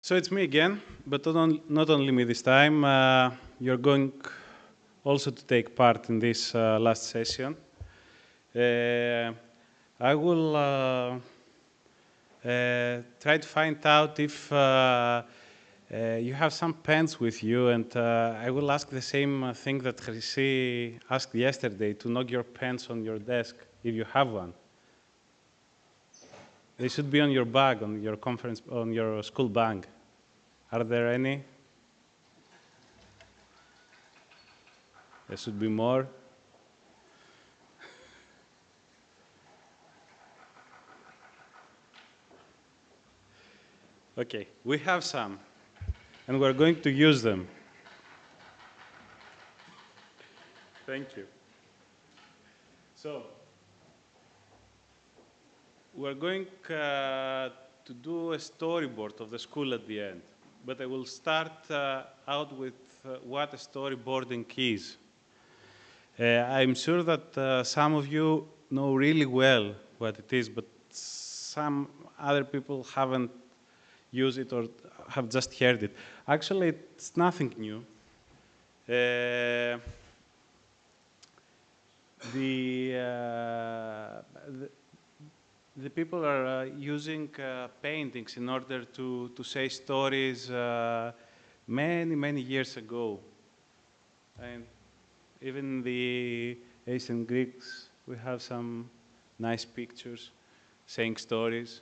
So it's me again, but not only me this time. You're going also to take part in this last session. I will try to find out if you have some pens with you, and I will ask the same thing that Chrissy asked yesterday, to knock your pens on your desk, if you have one. They should be on your bag, on your conference, on your school bag. Are there any? There should be more. Okay, we have some, and we're going to use them. Thank you. So, we're going to do a storyboard of the school at the end, but I will start out with what a storyboarding is. I'm sure that some of you know really well what it is, but some other people haven't used it or have just heard it. Actually, it's nothing new. The people are using paintings in order to say stories many, many years ago. And even the ancient Greeks, we have some nice pictures saying stories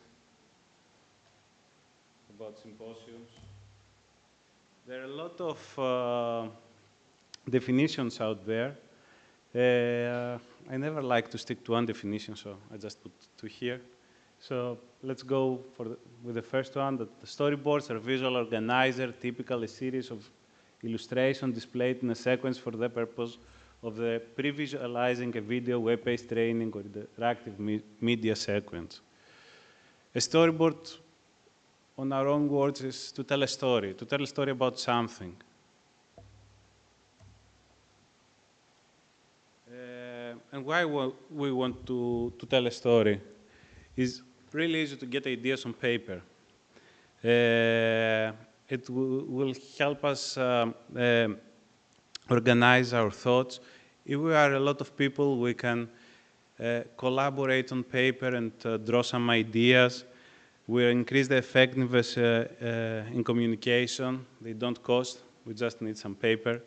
about symposiums. There are a lot of definitions out there. I never like to stick to one definition, so I just put two here. So let's go with the first one, that the storyboards are visual organizer, typically a series of illustrations displayed in a sequence for the purpose of the pre-visualizing a video, web-based training, or interactive media sequence. A storyboard, on our own words, is to tell a story about something. And why we want to tell a story is really easy to get ideas on paper. It will help us organize our thoughts. If we are a lot of people, we can collaborate on paper and draw some ideas. We increase the effectiveness in communication. They don't cost. We just need some paper.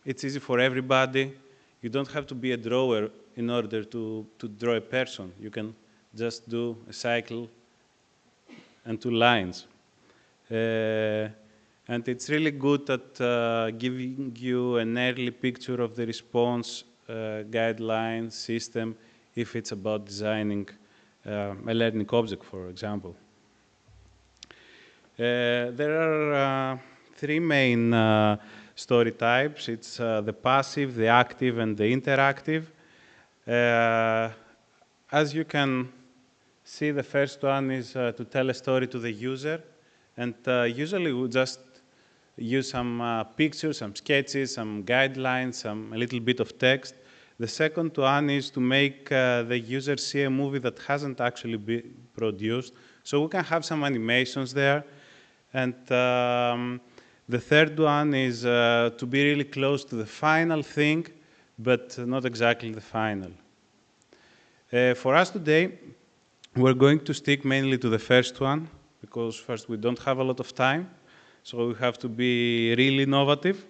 It's easy for everybody. You don't have to be a drawer in order to draw a person. You can just do a cycle and 2 lines. And it's really good at giving you an early picture of the response guideline system if it's about designing a learning object, for example. There are 3 main story types. It's the passive, the active, and the interactive. As you can see, the first one is to tell a story to the user. And usually we just use some pictures, some sketches, some guidelines, a little bit of text. The second one is to make the user see a movie that hasn't actually been produced. So we can have some animations there. And the third one is to be really close to the final thing, but not exactly the final. For us today, we're going to stick mainly to the first one, because first, we don't have a lot of time, so we have to be really innovative.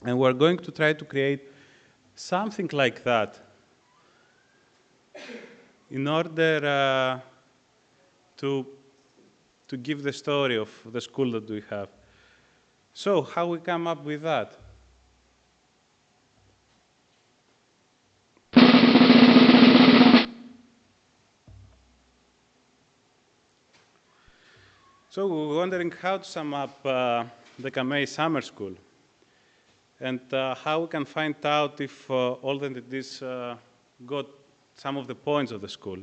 And we're going to try to create something like that in order to give the story of the school that we have. So how we come up with that? So we're wondering how to sum up the CAMEI summer school, and how we can find out if all the entities got some of the points of the school.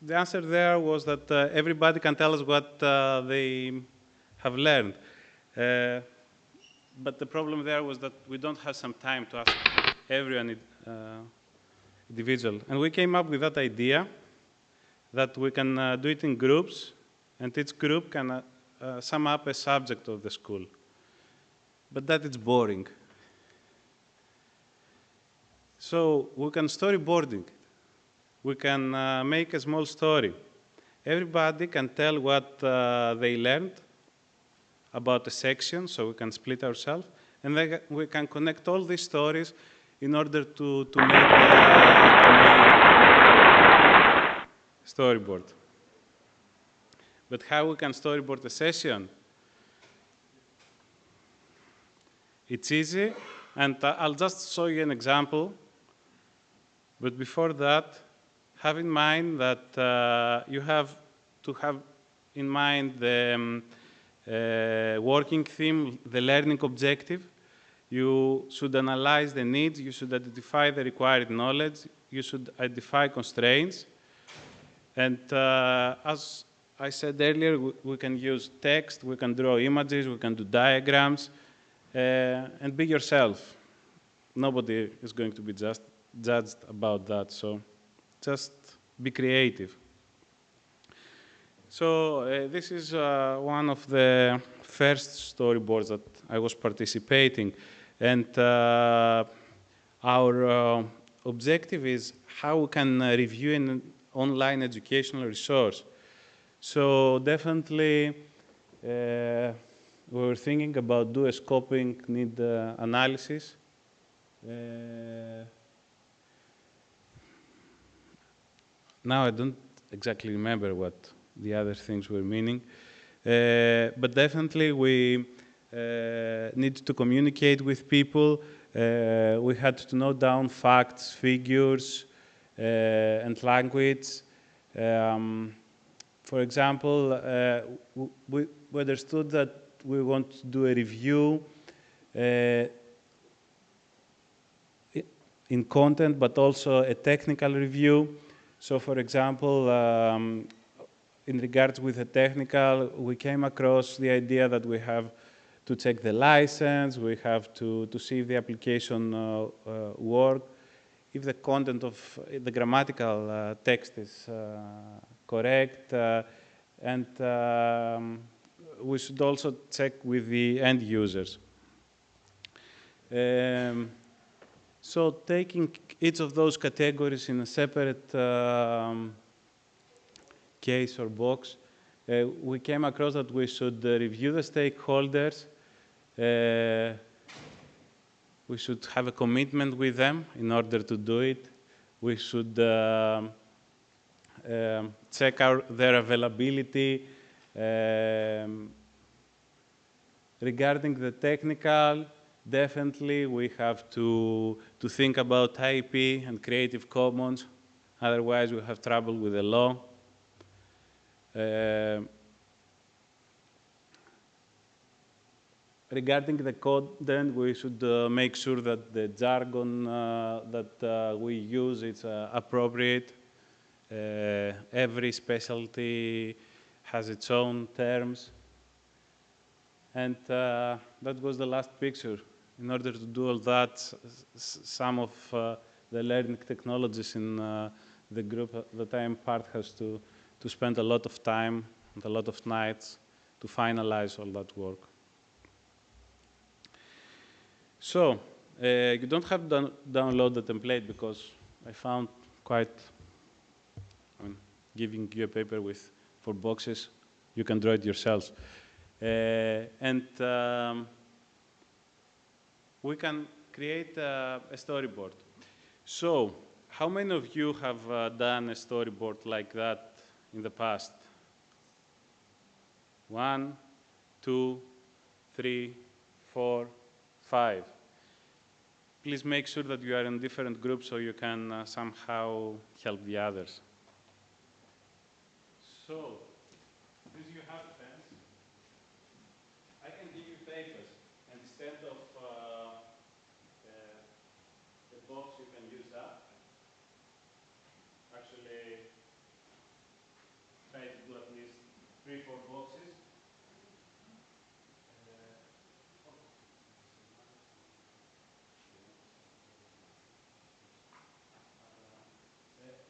The answer there was that everybody can tell us what they have learned. But the problem there was that we don't have some time to ask everyone individual. And we came up with that idea. that we can do it in groups, and each group can sum up a subject of the school. But that is boring. So we can storyboarding. We can make a small story. Everybody can tell what they learned about a section, so we can split ourselves, and then we can connect all these stories in order to make a storyboard. But how we can storyboard a session? It's easy, and I'll just show you an example. But before that, have in mind that you have to have in mind the working theme, the learning objective. You should analyze the needs. You should identify the required knowledge. You should identify constraints. And as I said earlier, we can use text, we can draw images, we can do diagrams, and be yourself. Nobody is going to be judged about that, so just be creative. So this is one of the first storyboards that I was participating, and our objective is how we can review an online educational resource. So definitely we were thinking about do a scoping need analysis. Now I don't exactly remember what the other things were meaning, but definitely we need to communicate with people. We had to note down facts, figures, and language. For example, we understood that we want to do a review in content, but also a technical review. So, for example, in regards with the technical, we came across the idea that we have to check the license, we have to see if the application works, if the content of the grammatical text is correct, and we should also check with the end users. So taking each of those categories in a separate case or box, we came across that we should review the stakeholders. We should have a commitment with them in order to do it. We should check their availability. Regarding the technical, definitely we have to think about IP and Creative Commons. Otherwise, we have trouble with the law. Regarding the content, we should make sure that the jargon that we use is appropriate. Every specialty has its own terms. And that was the last picture. In order to do all that, some of the learning technologies in the group that I am part has to spend a lot of time and a lot of nights to finalize all that work. So you don't have to download the template because I found quite, giving you a paper with 4 boxes, you can draw it yourselves. And we can create a storyboard. So how many of you have done a storyboard like that in the past? 1, 2, 3, 4, 5. Please make sure that you are in different groups so you can somehow help the others. So, since you have pens, I can give you papers. And instead of the box, you can use that. Actually, try to do at least 3, 4 boxes.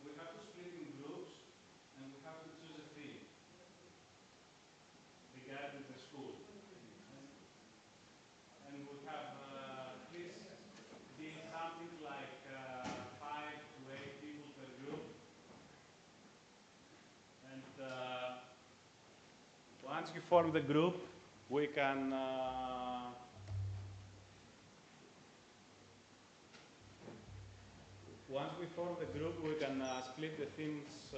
We have to split in groups, and once you form the group, we can once we form the group, we can split the themes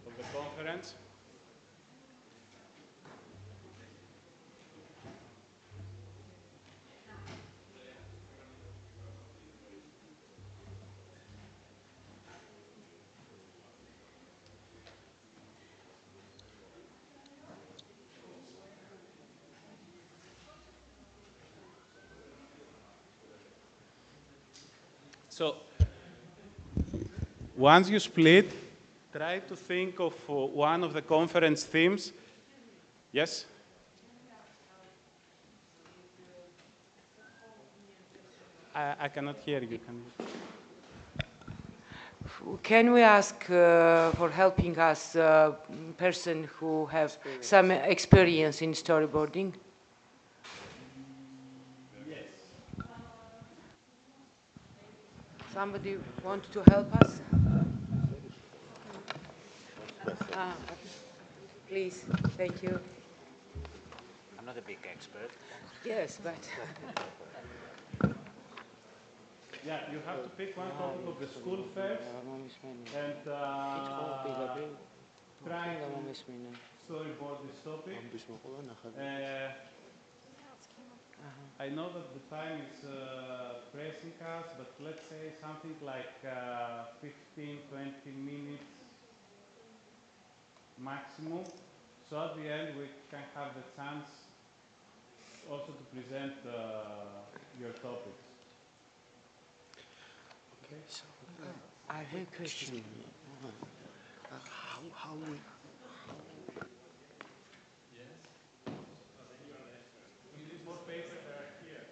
of the conference. So once you split, try to think of one of the conference themes. Yes? I cannot hear you. Can we ask for helping us person who have some experience in storyboarding? Yes. Somebody want to help us? Please, thank you. I'm not a big expert. Yes, but... Yeah, you have to pick one topic of the school first and try to storyboard this topic. I know that the time is pressing us, but let's say something like 15, 20 minutes maximum. So at the end, we can have the chance also to present your topics. Okay, so I have a question. how we... You need more paper here.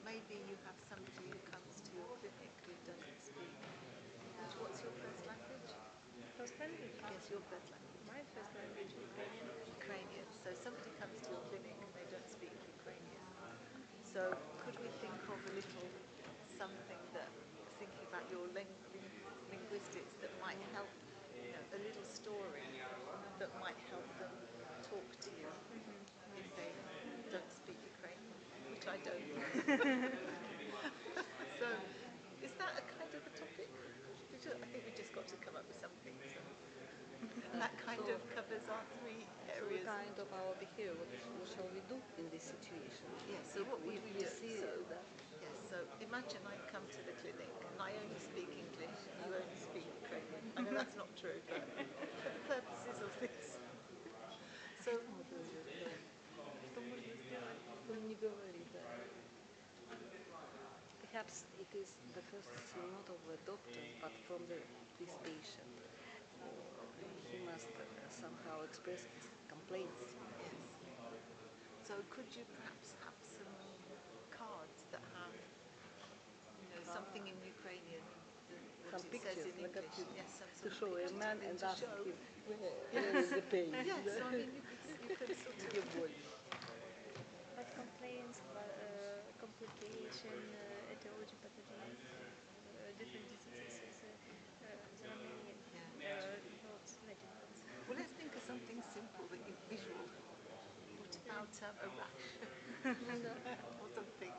Maybe you have somebody who comes to your clinic who doesn't speak. What's your first language? First language? Yes, your first language. My first language, Ukrainian. Ukrainian. So somebody comes to your clinic and they don't speak Ukrainian. So could we think of a little something that, thinking about your linguistics, that might help, a little story that might help them talk to you if they don't speak Ukrainian, which I don't. So is that a kind of a topic? I think we just got to come up with something. So. that kind of covers our three So areas. kind of our behavior, what shall we do in this situation? Yes, so what would we do? See that Yes, so imagine I come to the clinic and I only speak English and you only speak Ukrainian. I know that's not true, but for the purposes of this. So, что можно сделать? Он не говорит, да. Perhaps it is the first thing not of the doctor, but from this patient. He must somehow express his complaints. yes. So could you perhaps have some cards that have, something in Ukrainian, what Some it says pictures, in like English. a Yes, some to sort of show a pictures man and and to ask show. him where is the pain. Yes, so I mean you could sort Где of. боль? But complaints, complication, etiology, pathogens, different diseases, there are many words, Latin words. Well, let's think of something simple that is visual. What about a rash or something?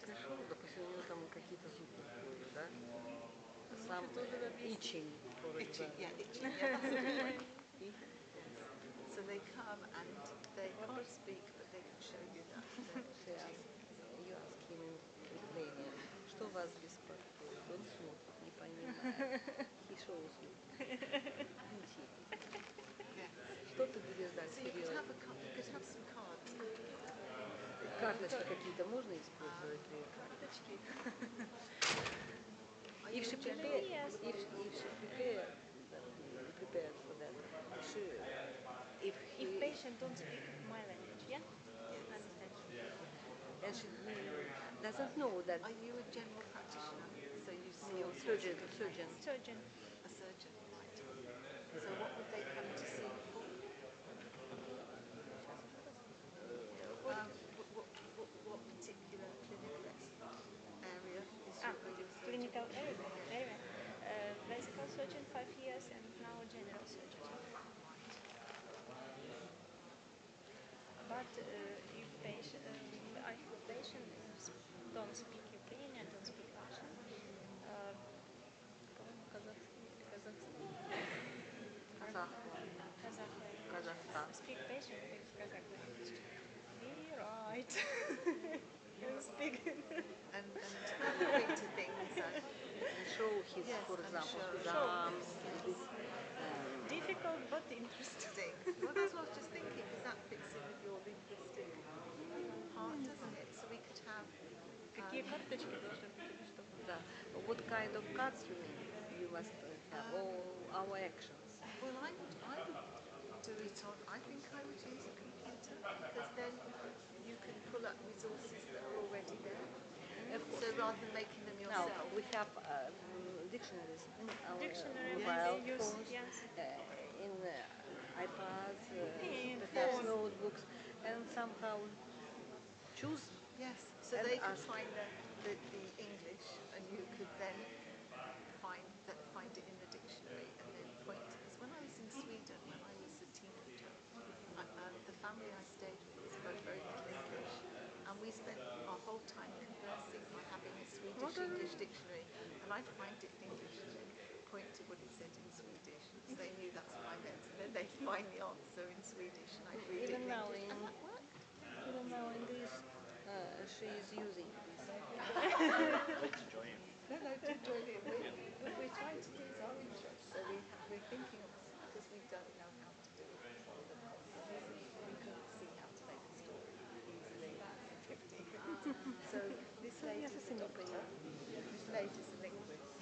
Пришел, допустим, у него там какие-то зубы болят, да? Сам itching, for Itching, example. yeah, itching, yeah, that's a good one. So they come and they can't speak, but they can show you that. You ask him in Lithuanian, что вас беспокоит? Он смотрит, не понимает. He shows you. Yes. Что ты будешь So дальше you could делать? have some cards. Карточки какие-то можно использовать ли? Карточки. If she prepared, if she prepared for that, if If he patient don't speak my language, yeah? Understand. and she doesn't know that Are you a general practitioner? So you see no, all sorts of surgeon. Surgeon. a surgeon, right? So what would they come to see you for? What particular clinical area is are you a surgeon? Clinical area. Physical surgeon 5 years and now general surgeon. But if patient, I have a patient don't speak Ukrainian, don't speak Russian, Kazakhstan. Speak patient with Kazakh language. Be right. Speak. And referring to things and Show his, Yes, for I'm example, sure. his arms, this, Difficult but interesting. things. Well, that's what I was just thinking, because that fits in with your linguistic part, doesn't it? So we could have. Какие карточки должны быть или что? да. What kind of cards you mean? You must have all our actions. Well, I would do it on. I think I would use a computer because then you can pull up resources that are already there. So rather than making them Now, yourself. we have dictionaries in our Dictionary, mobile yes, phones, yes. in iPads, In perhaps phone. notebooks, and somehow choose. Yes, so And they could ask. find the English, and you could then find it in the dictionary, and then point. Because when I was in Sweden, when I was a teenager, the family I stayed with spoke very little English, and we spent our whole time conversing by having a Swedish-English dictionary, and I'd find it in English and then point to what it said in Swedish, so they knew that's what I meant, and then they'd find the answer in Swedish, and I'd read it Even in now English, in and that worked. even now in Greece, she is using this. Let's join. No, to join in. We're trying to use our interests, so we're thinking of, because we don't know how to do it on the we couldn't see how to make a story easily in 15 minutes. So this lady's a doctor, this lady's a linguist,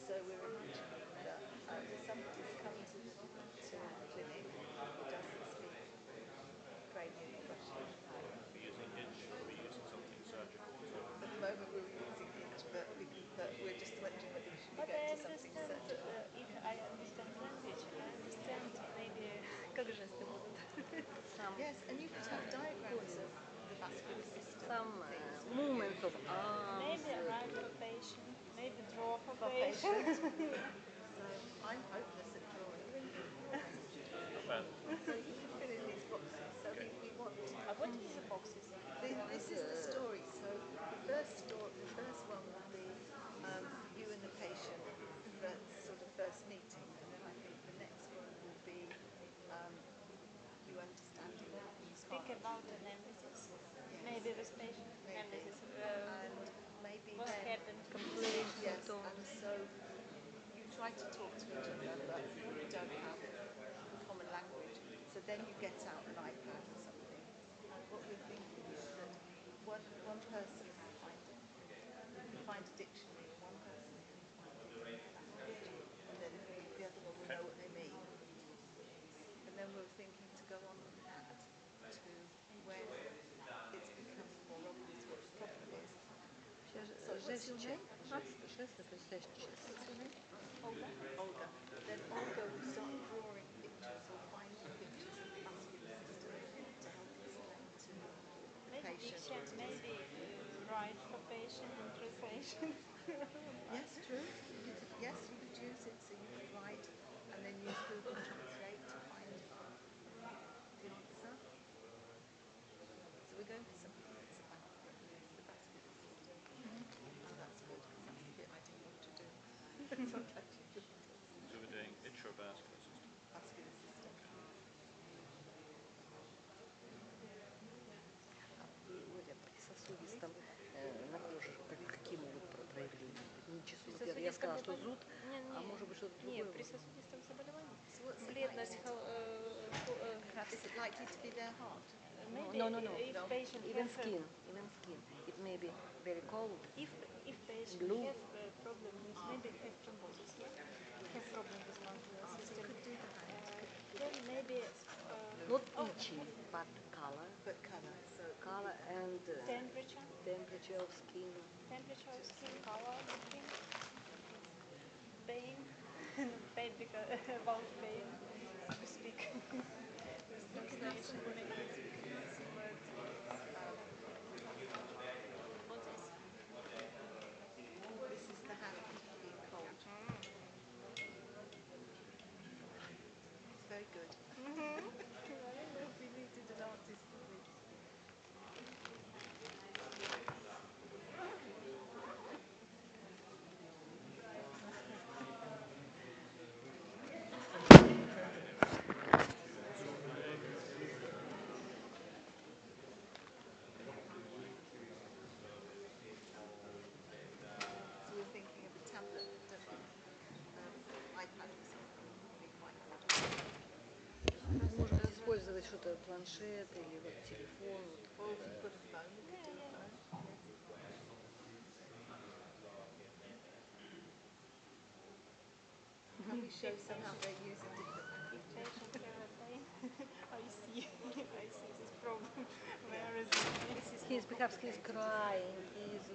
so we're imagining that somebody's coming to the clinic who doesn't speak Ukrainian or Russian. Are we using itch or are we using something surgical too? At the moment we're using it, but we're just wondering whether we should be But going I to something understand, surgical. if I understand language, I understand maybe как жесты будут. Some Yes, and you could have diagrams of the vascular system. some things. movements of arms. Maybe write for patient, maybe draw for For patient. So I'm hopeless at drawing. Not bad. So you can fill in these boxes. So we want. What is the boxes? This is the story. So the first one will be you and the patient, the sort of first meeting, and then I think the next one will be about an emphasis, Yes. maybe with patient Maybe. emphasis. And maybe What then, happened? Conflation yes, and tones. so you try to talk to each other, but you don't have common language. So then you get out an iPad or something. And what we're thinking is that one person can find a dictionary, and one person can find different language, and then the other one will know what they mean. And then we're thinking to go on that to when it's becoming more obvious what the problem is. So what's your name? Жесты, то есть gestures. What's your name? Olga? Olga. Then Olga will start drawing pictures or finding pictures in the vascular system to help explain to the Maybe patient. picture, maybe write for patient in translation. Yes, true. Yes, you could use it so you could write and then use Google Translate to find the answer. So we're going for something that's about the vascular system. Oh, that's good, because that's the bit I didn't want to do. Sometimes you just So we're doing intravascular system. vascular system. Володя, при сосудистом на коже какие могут проявления? Не чувствую. Я сказала, что зуд, а может быть что-то другое. Нет, при сосудистом заболевании. So what's it Бледность, Is it likely to be their heart? maybe No. if patient Even has skin. It may be very cold. if patient Blue. has a problem with maybe have thrombosis, have problem with vascular system, Could do that. then maybe Not itchy, but color. But colour. So Color and temperature of skin. of skin, color of skin, pain, pain because about pain we speak. you can also use some words like What is? this is the hand being cold. It's very good. We needed an artist, didn't we? So we're thinking of a tablet, iPad or something would be quite good. Может быть, использовать что-то, планшет или вот телефон. Or if you've got a phone, we could do a phone. Can we show some how they're using different If languages? patient have a pain, I see this problem. Where is it? Perhaps he's crying, he's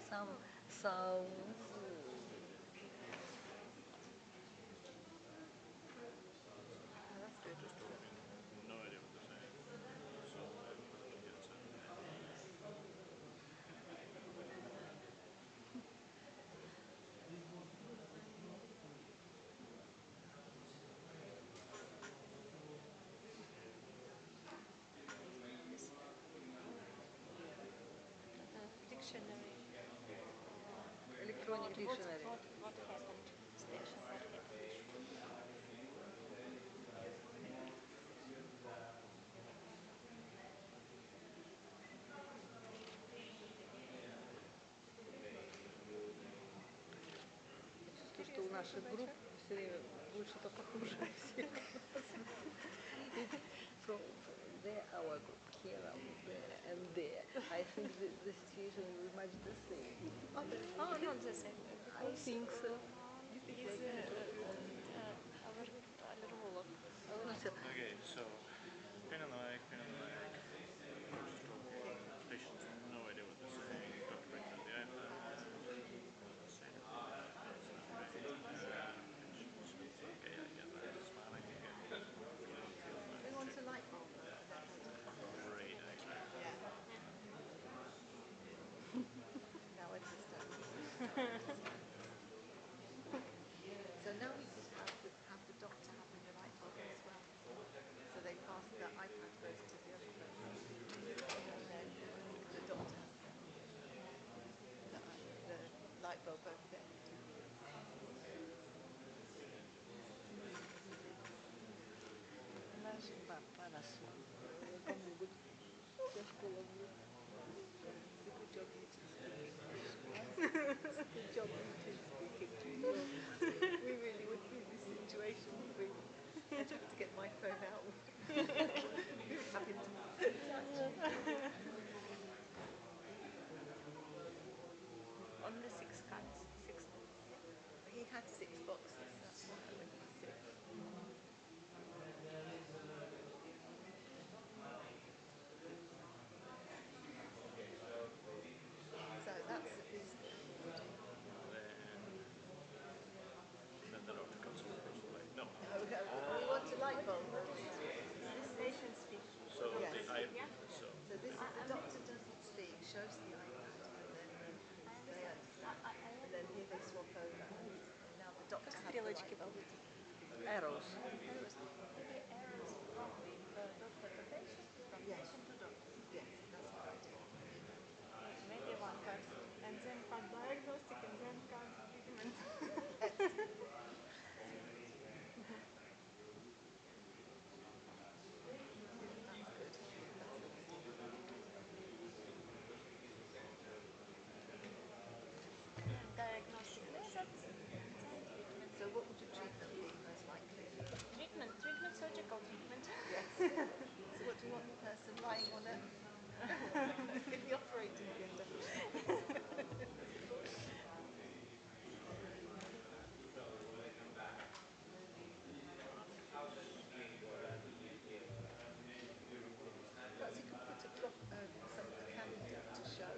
some sounds. Oh, that's good. Just talking, no idea what they're saying. So he gets it. Dictionary. Electronic dictionary. What happened? Station, what happened? Я чувствую, что у наших групп все время будет что-то похожее всех. From there our group, here our group, there and there. I think the situation will be much the same. Oh, not the same. I think so. Is allergolog. Okay, so pain in the leg. Just talking. Patients no idea what they're saying. Doctor brings out the iPad. Doesn't say anything. There's no pain. Patient says, okay, I get that. Smiling again. Feels no We want pain. a light bulb over their head. Great idea. Yeah. Now understand. Now understand. So now we could have the doctor having the light bulb as well. So they pass the iPad first to the other person, and then the doctor has the light bulb over their head. Наши папа, помогут. Full of you. It's a good job you two speak English. It's a good job you two speak English. We really would be in this situation, would we? I'd have to get my phone out. Having to Only 6 cards, 6 books. He had 6 boxes, that's why I went for 6. So that's the business. Then the doctor comes over and like, no. We want a light bulb. Patient speak. So Yes. the iPad. So So this is the doctor doesn't speak, shows the iPad, and then here they swap over. And now the doctor has the Стрелочки light bulb. будут. Arrows. Arrows. Maybe arrows from the doctor to patient, from Yes. patient to doctor. Yes, that's a good idea. Maybe one card. And then card diagnostic and then card treatment. Diagnostic methods and treatment. So what would your treatment be most likely? Treatment, surgical treatment. Yes. So what do you want the person lying on it? In the operating theatre. Perhaps you could put some of the calendar to show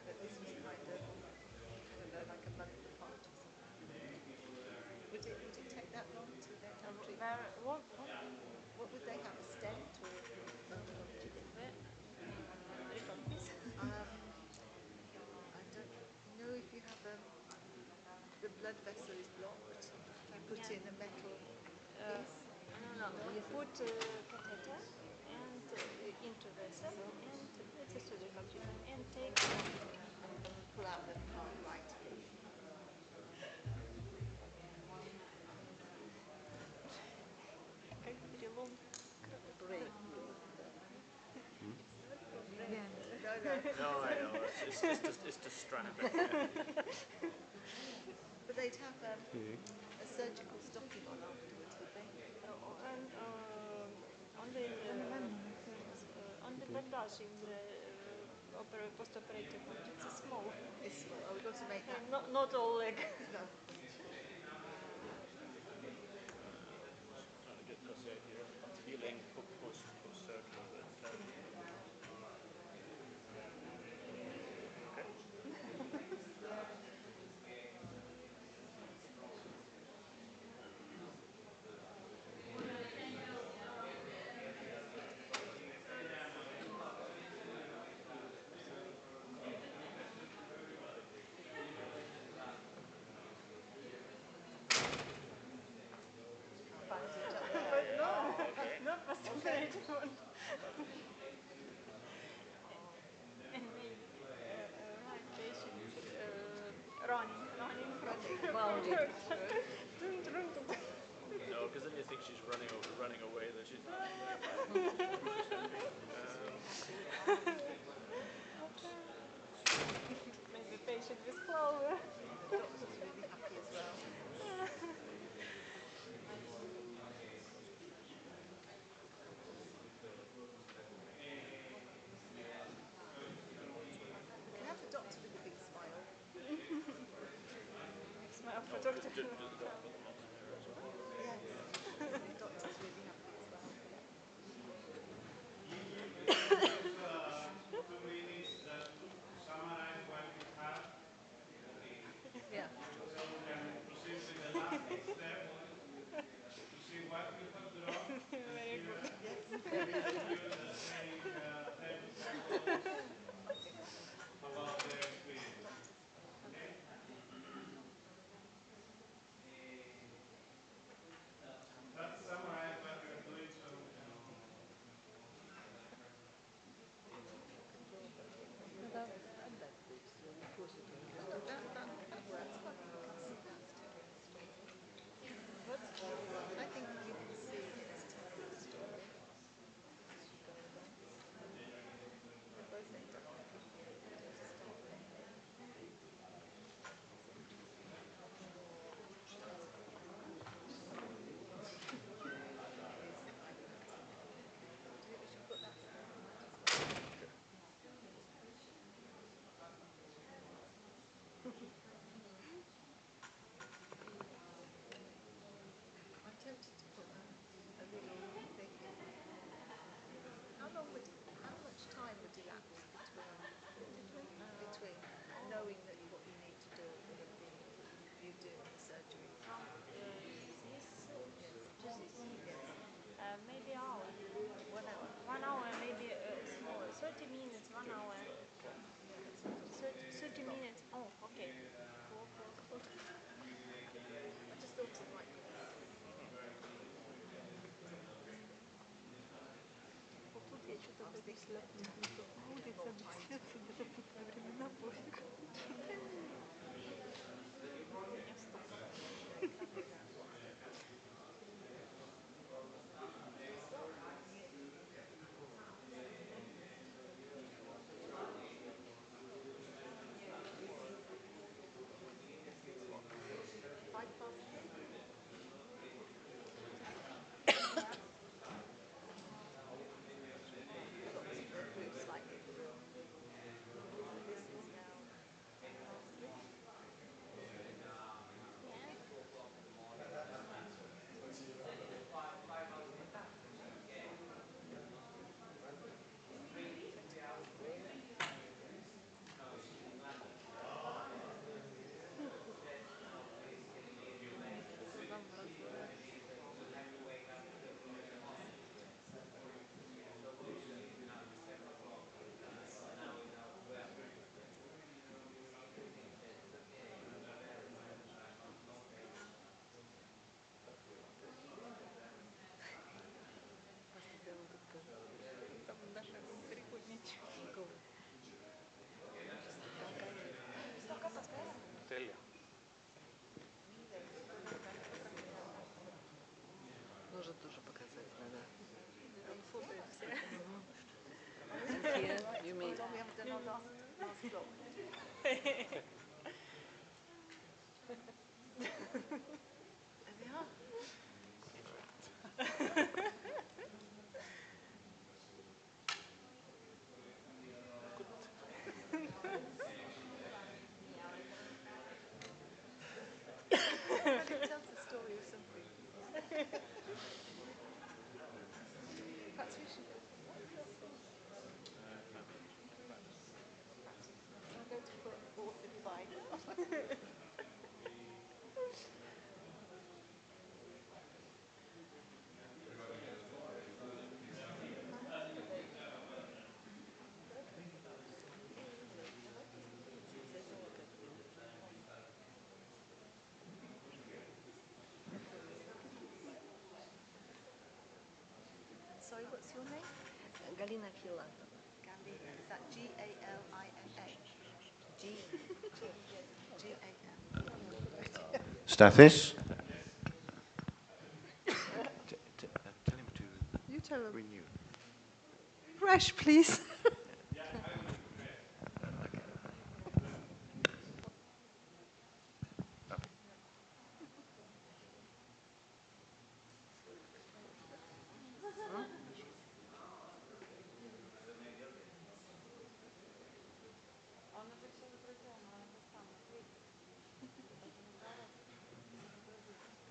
that this was kind of, I don't know, like a month apart or something. Would it take that long to have treatment? What would they have, a stent or? Return please. I don't know if you have the blood vessel is blocked. You put in a metal piece. No. You put catheter and into vessel and it's a surgical treatment and take Pull out the part, right. как перелом. Brain. No. no, it's just strand. But they'd have a surgical stocking on afterwards, would they? And on the bandage in the post-operative one, it's small. It's small. Oh, we've got to make that. Not all leg. No. Because you're healing post-surgery. Not post-operative one. And maybe right patient running from No, because then you think she's running away. That she's not. maybe patient with clover. The doctor's really happy as well. We can have the doctor with a big smile. Smile for doctor. Yes. The doctor's really happy as well. 2 minutes just to summarize what we have. Yeah. So we can proceed with the last step to see what we have drawn. Very good. Yes. Just saying 30 seconds about their experience. Okay? Let's summarize what we are doing so we can all. That works well. You can see that's telling the story. I think you can see it's telling the story as you go along. maybe hour. 1 hour. 1 hour, maybe small. 30 minutes, 1 hour. Okay. Yeah, that's not too 30 minutes. Oh, okay. 4 o'clock. I just thought it might give us. Вот тут я что-то боюсь ляпнуть не то. Улица объясняться, надо будет на времена пофиг. Меня стопор. This is what, 3:05? We've got to move slightly the room. So this is now 3:30. Yeah. Сам разбираюсь. Просто я вам расскажу. Там наша прикольничего. Какая? Τέλεια. Нужно тоже показать, надо. They footnote все. Here, you mean? We haven't done our last block. There we are. But it tells the story of something. Perhaps we should. I'm going to put authored by. Sorry, what's your name? Галина Филатова. Galina. Is that Galina? G-A-L. Stathis? Tell him to You tell them. renew. Fresh, please.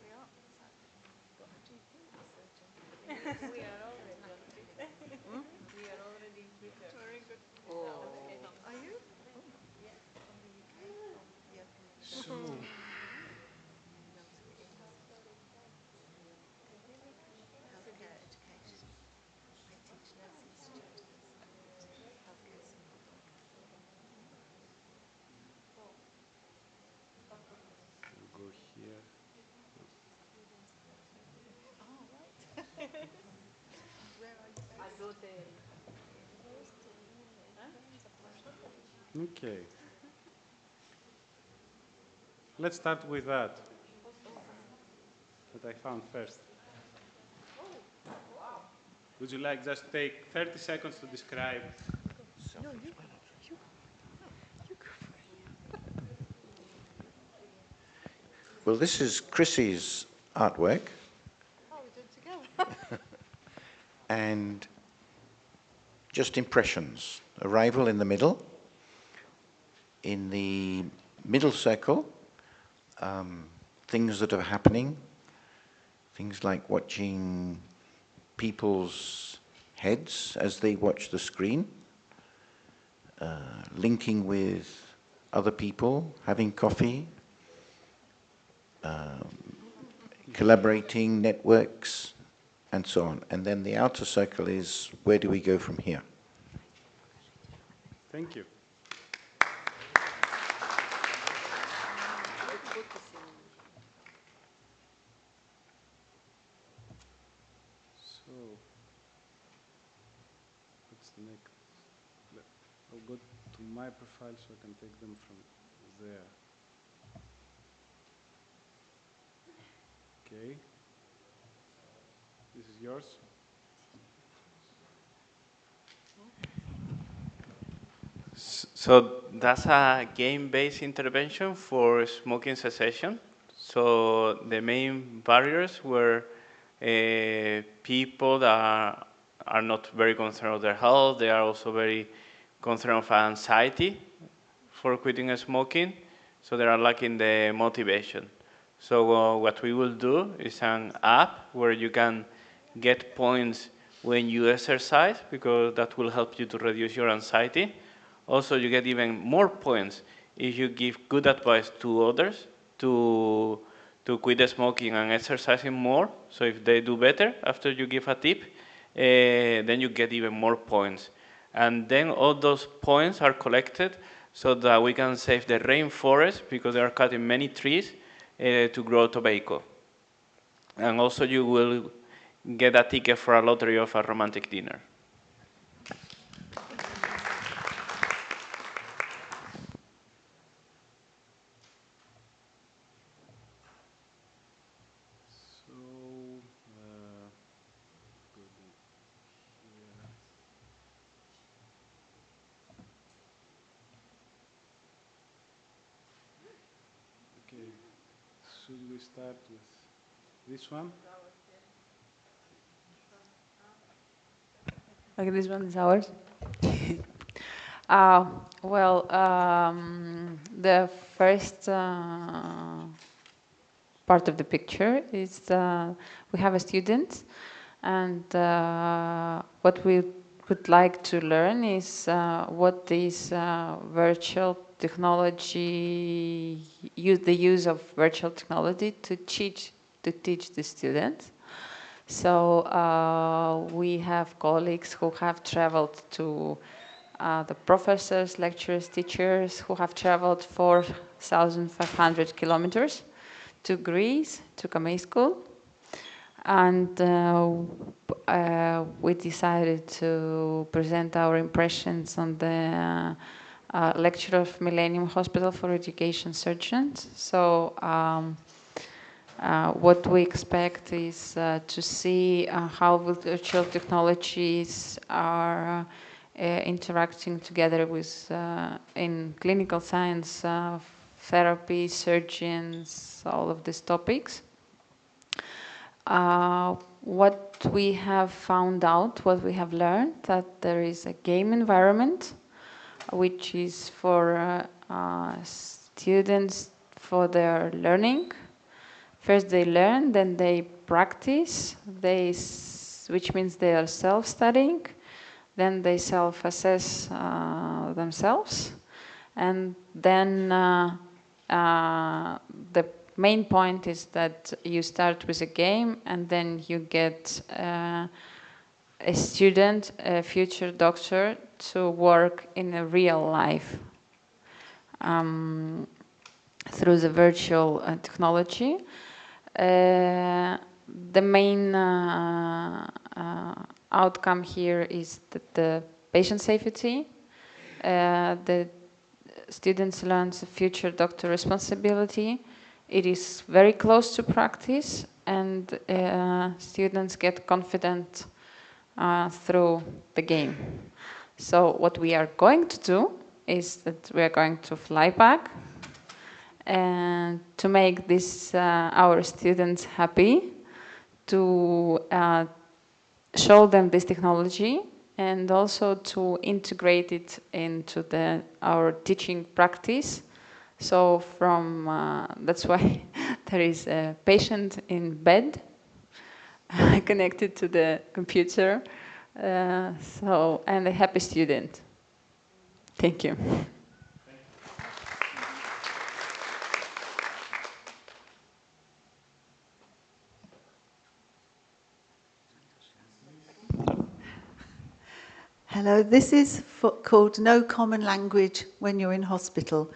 We are. Got a GP surgeon. We are already on treatment. We are already prepared. Very good. Oh. Are you? Yeah. From the UK? Yeah, from the UK. So, Healthcare education. I teach nursing students. Healthcare support worker. we'll go here. Oh, right. And where are you based? Okay. Let's start with that I found first. Would you like just take 30 seconds to describe? No, you go for it. Well, this is Chrissy's artwork, Oh, we did it together. and just impressions. Arrival in the middle. In the middle circle, things that are happening, things like watching people's heads as they watch the screen, linking with other people, having coffee, collaborating networks, and so on. And then the outer circle is, where do we go from here? Thank you. So, what's the next? I'll go to my profile so I can take them from there. Okay. This is yours. So that's a game-based intervention for smoking cessation. So the main barriers were people that are not very concerned of their health. They are also very concerned of anxiety for quitting smoking. So they are lacking the motivation. So what we will do is an app where you can get points when you exercise, because that will help you to reduce your anxiety. Also, you get even more points if you give good advice to others to quit smoking and exercising more. So if they do better after you give a tip, then you get even more points. And then all those points are collected so that we can save the rainforest, because they are cutting many trees to grow tobacco. And also you will get a ticket for a lottery of a romantic dinner. So, go to here. Okay, should we start with this one? Okay, this one is ours. The first part of the picture is we have a student, and what we would like to learn is what is virtual technology, the use of virtual technology to teach the students. So we have colleagues who have traveled to the professors, lecturers, teachers who have traveled 4,500 kilometers to Greece, to CAMEI school. And we decided to present our impressions on the lecture of Millennium Hospital for Education Surgeons. So what we expect is to see how virtual technologies are interacting together with in clinical science, therapy, surgeons, all of these topics. What we have found out, what we have learned, that there is a game environment which is for students for their learning. First they learn, then they practice, which means they are self-studying, then they self-assess themselves, and then the main point is that you start with a game, and then you get a student, a future doctor, to work in a real life through the virtual technology. The main outcome here is that the patient safety, the students learn the future doctor responsibility. It is very close to practice, and students get confident through the game. So what we are going to do is that we are going to fly back and to make this our students happy, to show them this technology, and also to integrate it into our teaching practice. So from that's why there is a patient in bed connected to the computer, and a happy student. Thank you. Hello, this is called No Common Language When You're in Hospital,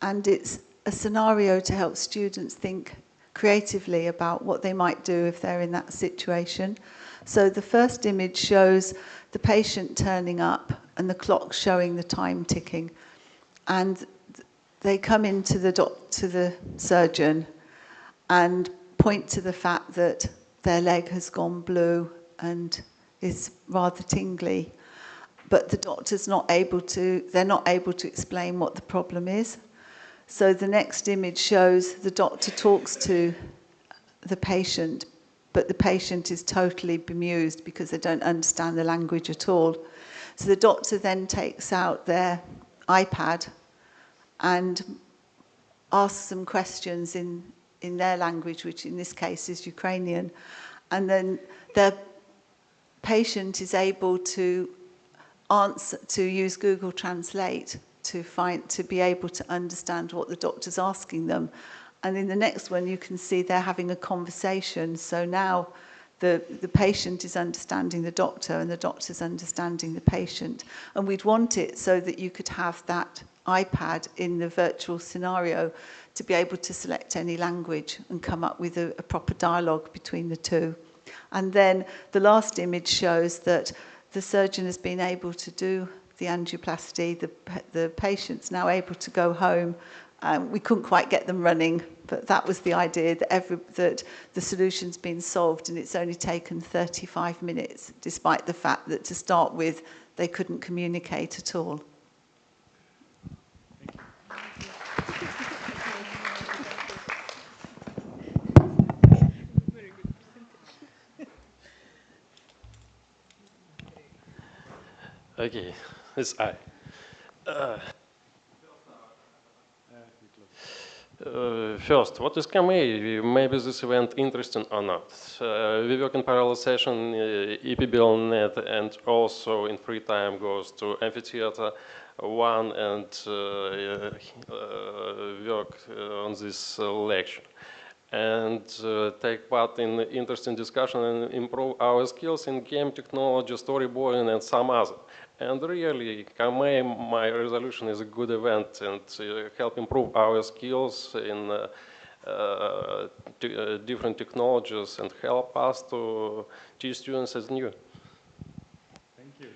and it's a scenario to help students think creatively about what they might do if they're in that situation. So the first image shows the patient turning up and the clock showing the time ticking, and they come into the surgeon and point to the fact that their leg has gone blue and is rather tingly. But the doctor's not able to, they're not able to explain what the problem is. So the next image shows the doctor talks to the patient, but the patient is totally bemused because they don't understand the language at all. So the doctor then takes out their iPad and asks them questions in their language, which in this case is Ukrainian. And then the patient is able to use Google Translate to be able to understand what the doctor's asking them. And in the next one, you can see they're having a conversation. So now the patient is understanding the doctor and the doctor's understanding the patient. And we'd want it so that you could have that iPad in the virtual scenario to be able to select any language and come up with a proper dialogue between the two. And then the last image shows that the surgeon has been able to do the angioplasty. The patient's now able to go home. We couldn't quite get them running, but that was the idea, that the solution's been solved, and it's only taken 35 minutes, despite the fact that to start with, they couldn't communicate at all. Okay, it's I. First, what is CAMEI? Maybe this event interesting or not. We work in parallel session, EPBL.net, and also in free time goes to amphitheater 1 and work on this lecture. And take part in interesting discussion and improve our skills in game technology, storyboarding, and some other. And really, CAMEI, my resolution, is a good event and help improve our skills in different technologies and help us to teach students as new. Thank you.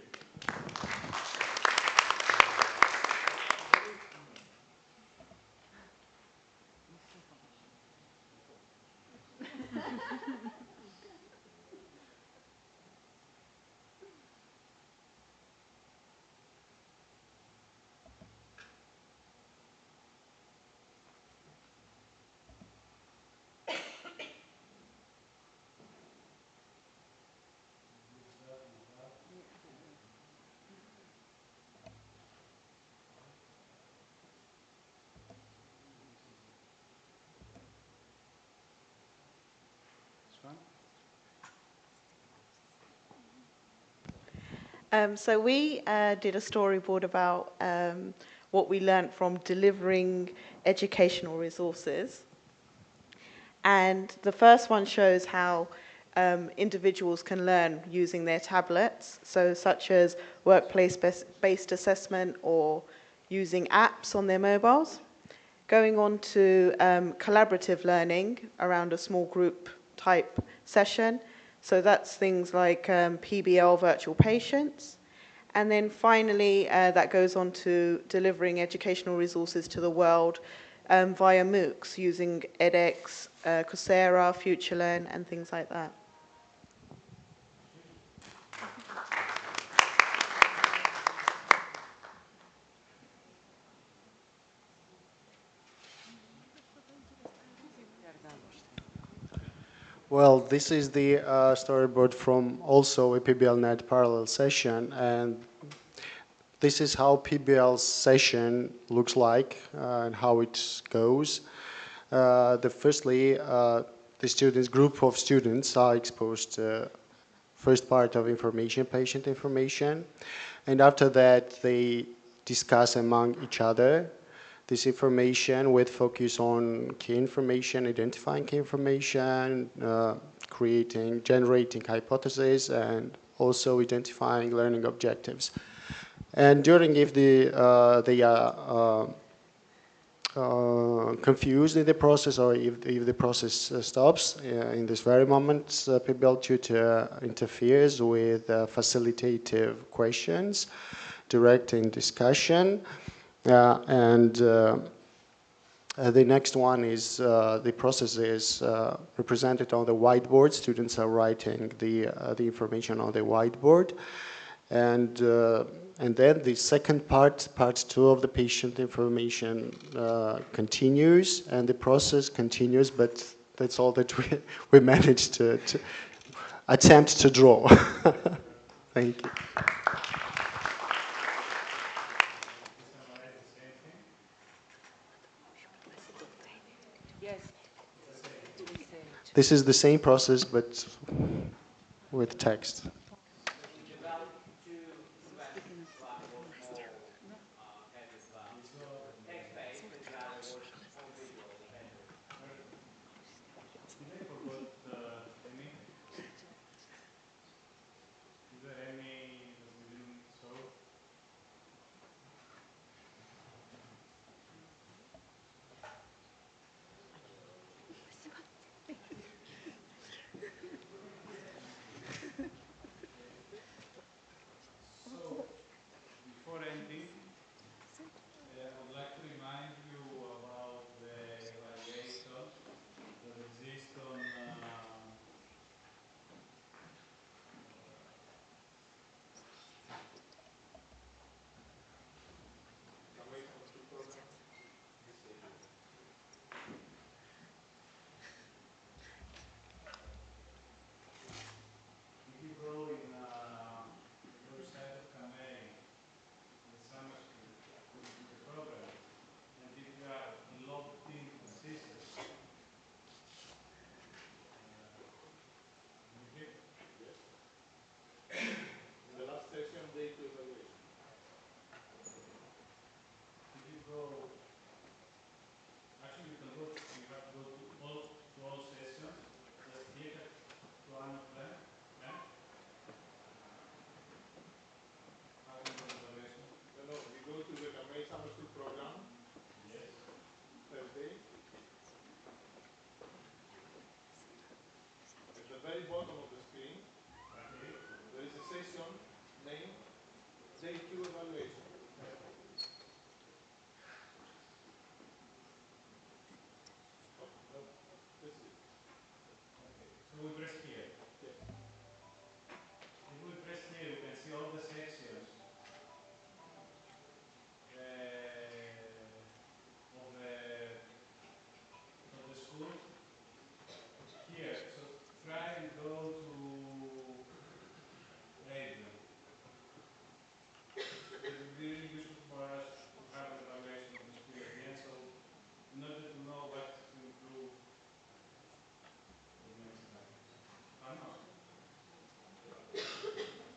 So we did a storyboard about what we learned from delivering educational resources. And the first one shows how individuals can learn using their tablets, so such as workplace-based assessment or using apps on their mobiles. Going on to collaborative learning around a small group type session. So that's things like PBL virtual patients. And then finally, that goes on to delivering educational resources to the world via MOOCs using edX, Coursera, FutureLearn, and things like that. Well, this is the storyboard from also a PBL.net parallel session, and this is how PBL session looks like and how it goes. Firstly, the group of students are exposed to first part of information, patient information, and after that they discuss among each other this information with focus on key information, identifying key information, generating hypotheses, and also identifying learning objectives. And during, if they are confused in the process, or if the process stops in this very moment, PBL tutor interferes with facilitative questions, directing discussion, and the next one is the process is represented on the whiteboard. Students are writing the information on the whiteboard, and then the second part, part 2 of the patient information continues, and the process continues, but that's all that we managed to attempt to draw. Thank you. This is the same process, but with text.